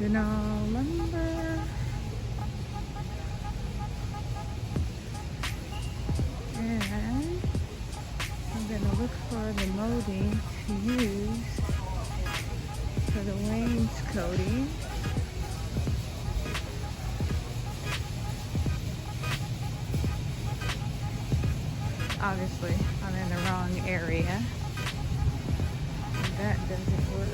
lumber. And I'm gonna look for the molding to use for the wainscoting. Obviously, I'm in the wrong area. That doesn't work.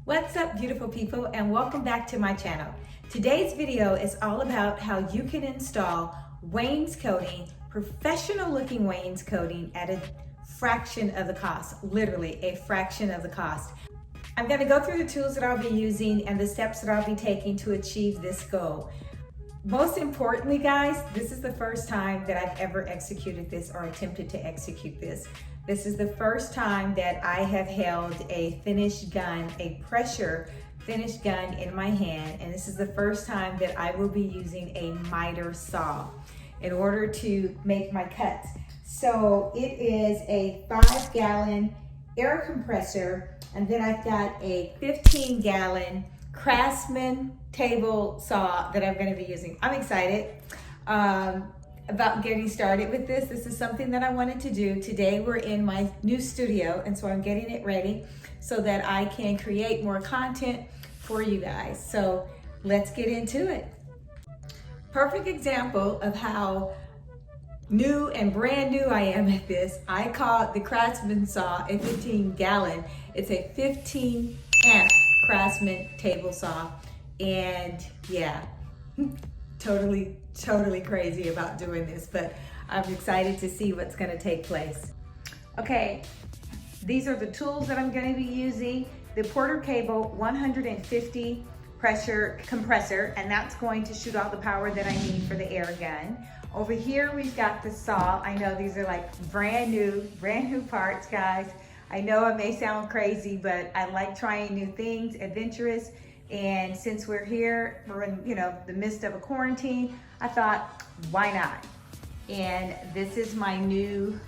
What's up, beautiful people, and welcome back to my channel. Today's video is all about how you can install wainscoting, professional looking wainscoting at a fraction of the cost, literally a fraction of the cost. I'm going to go through the tools that I'll be using and the steps that I'll be taking to achieve this goal. Most importantly, guys, this is the first time that I've ever executed this or attempted to execute this. This is the first time that I have held a finished gun, a pressure finished gun in my hand, and this is the first time that I will be using a miter saw in order to make my cuts. So it is a 5-gallon air compressor, and then I've got a 15-gallon Craftsman table saw that I'm going to be using. I'm excited about getting started with this. This is something that I wanted to do. Today we're in my new studio, and so I'm getting it ready so that I can create more content for you guys. So let's get into it. Perfect example of how new and brand new I am at this. I call the Craftsman saw a 15-gallon. It's a 15 amp Craftsman table saw, and yeah, totally crazy about doing this, but I'm excited to see what's going to take place. Okay, these are the tools that I'm going to be using. The Porter cable 150 pressure compressor, and that's going to shoot all the power that I need for the air gun. Over here we've got the saw. I know these are like brand new parts, guys. I know it may sound crazy, but I like trying new things, adventurous. And since we're here, we're in, the midst of a quarantine, I thought, why not? And this is my new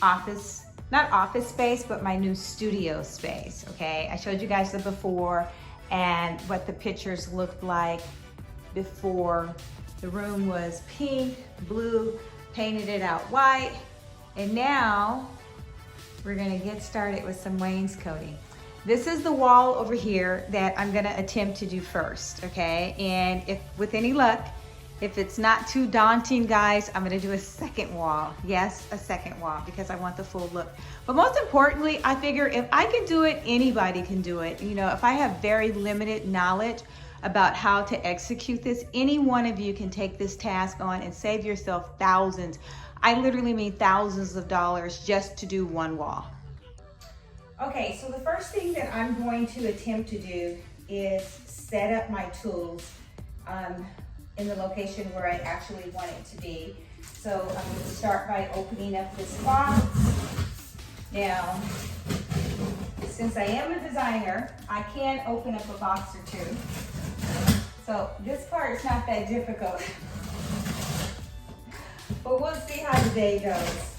office, not office space, but my new studio space, okay? I showed you guys the before and what the pictures looked like before. The room was pink, blue, painted it out white, and now we're gonna get started with some wainscoting. This is the wall over here that I'm gonna attempt to do first, okay? And if with any luck, if it's not too daunting, guys, I'm gonna do a second wall. Yes, a second wall, because I want the full look. But most importantly, I figure if I can do it, anybody can do it. If I have very limited knowledge about how to execute this, any one of you can take this task on and save yourself thousands. I literally mean thousands of dollars just to do one wall. Okay, so the first thing that I'm going to attempt to do is set up my tools in the location where I actually want it to be. So I'm going to start by opening up this box. Now, since I am a designer, I can open up a box or two. So this part is not that difficult. But we'll see how the day goes.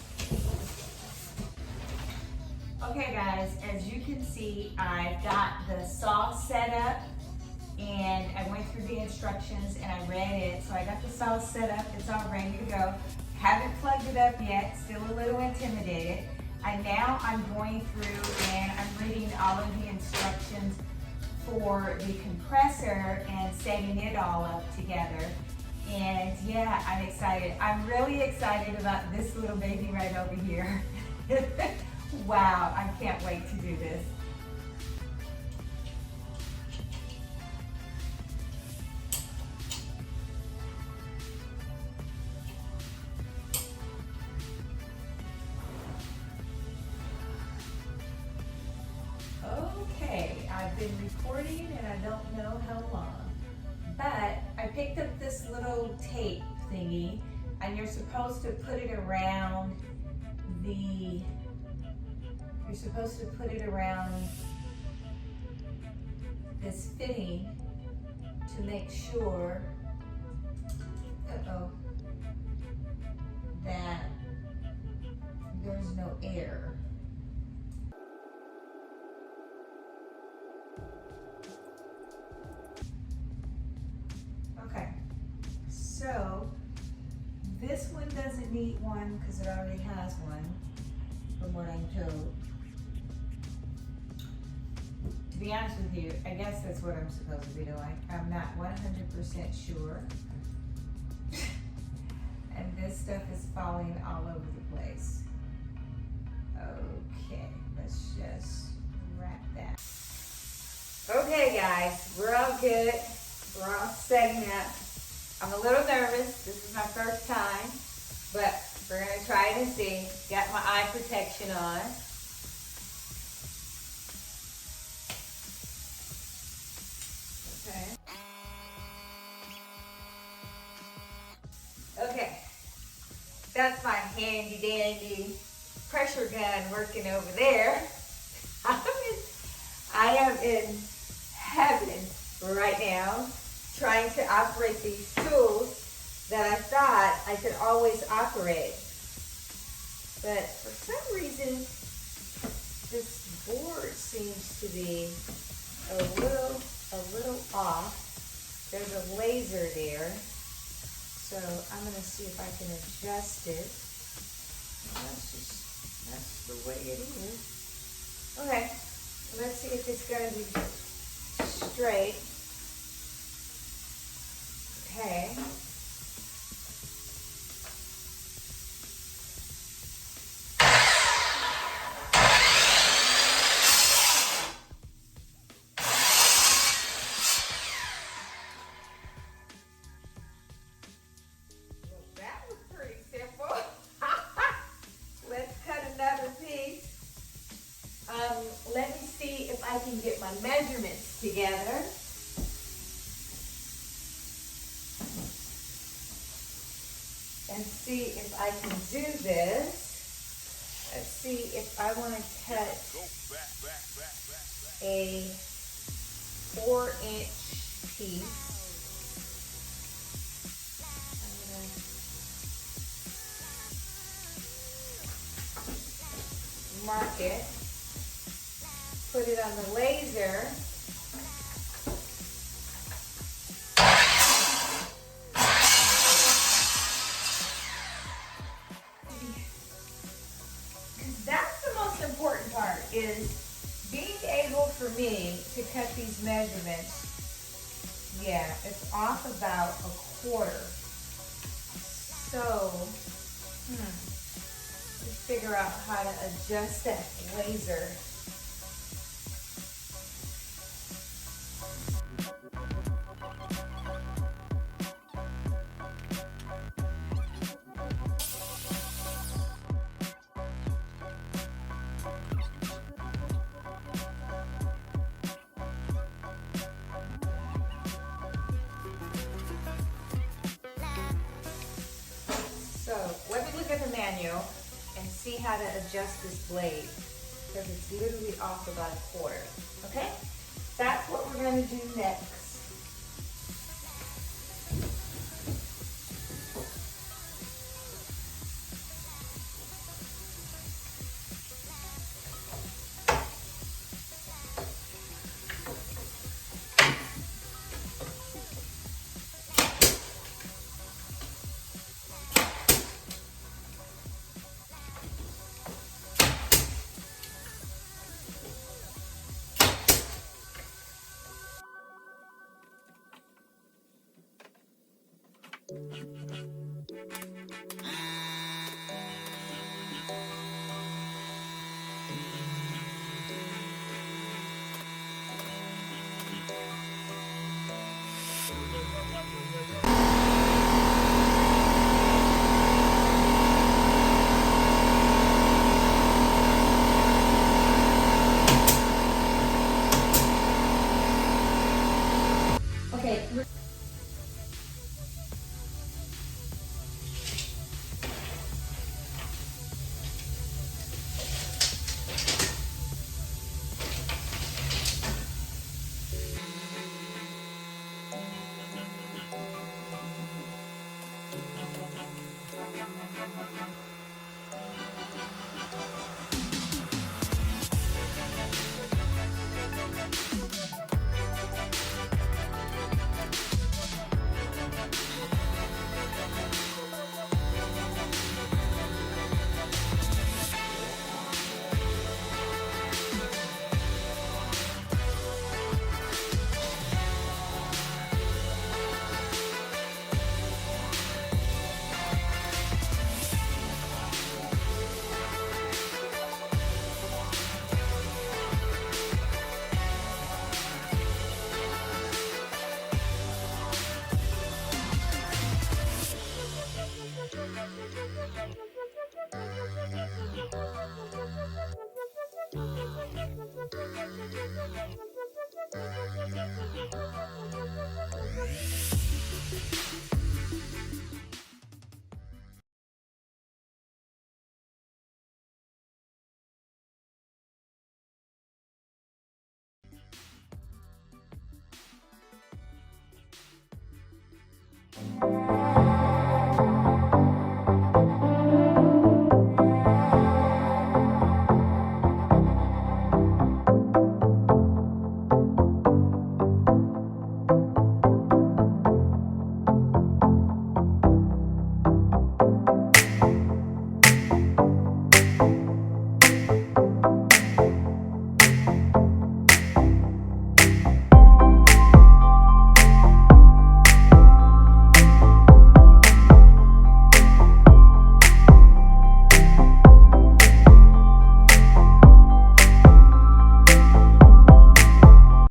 Okay guys, as you can see, I've got the saw set up, and I went through the instructions and I read it. So I got the saw set up, it's all ready to go. Haven't plugged it up yet, still a little intimidated. And now I'm going through and I'm reading all of the instructions for the compressor and setting it all up together. And yeah, I'm excited. I'm really excited about this little baby right over here. Wow, I can't wait to do this. this little tape thingy, and you're supposed to put it around this fitting to make sure that there's no air. Okay, so this one doesn't need one because it already has one, from what I'm told. To be honest with you, I guess that's what I'm supposed to be doing. I'm not 100% sure. And this stuff is falling all over the place. Okay, let's just wrap that. Okay guys, we're all good. We're all setting up. I'm a little nervous. This is my first time, but we're gonna try it and see. Got my eye protection on. Okay. Okay. That's my handy dandy pressure gun working over there. I am in heaven right now, trying to operate these tools that I thought I could always operate. But for some reason, this board seems to be a little off. There's a laser there. So I'm gonna see if I can adjust it. That's the way it is. Okay, let's see if it's gonna be straight. Okay. Let me see if I can get my measurements together. And see if I can do this. Let's see if I want to cut a 4-inch piece. I'm gonna mark it. Put it on the laser. That's the most important part, is being able for me to cut these measurements. Yeah, it's off about 1/4. So, let's figure out how to adjust that laser. So let me look at the manual and see how to adjust this blade, because it's literally off about 1/4. Okay? That's what we're going to do next.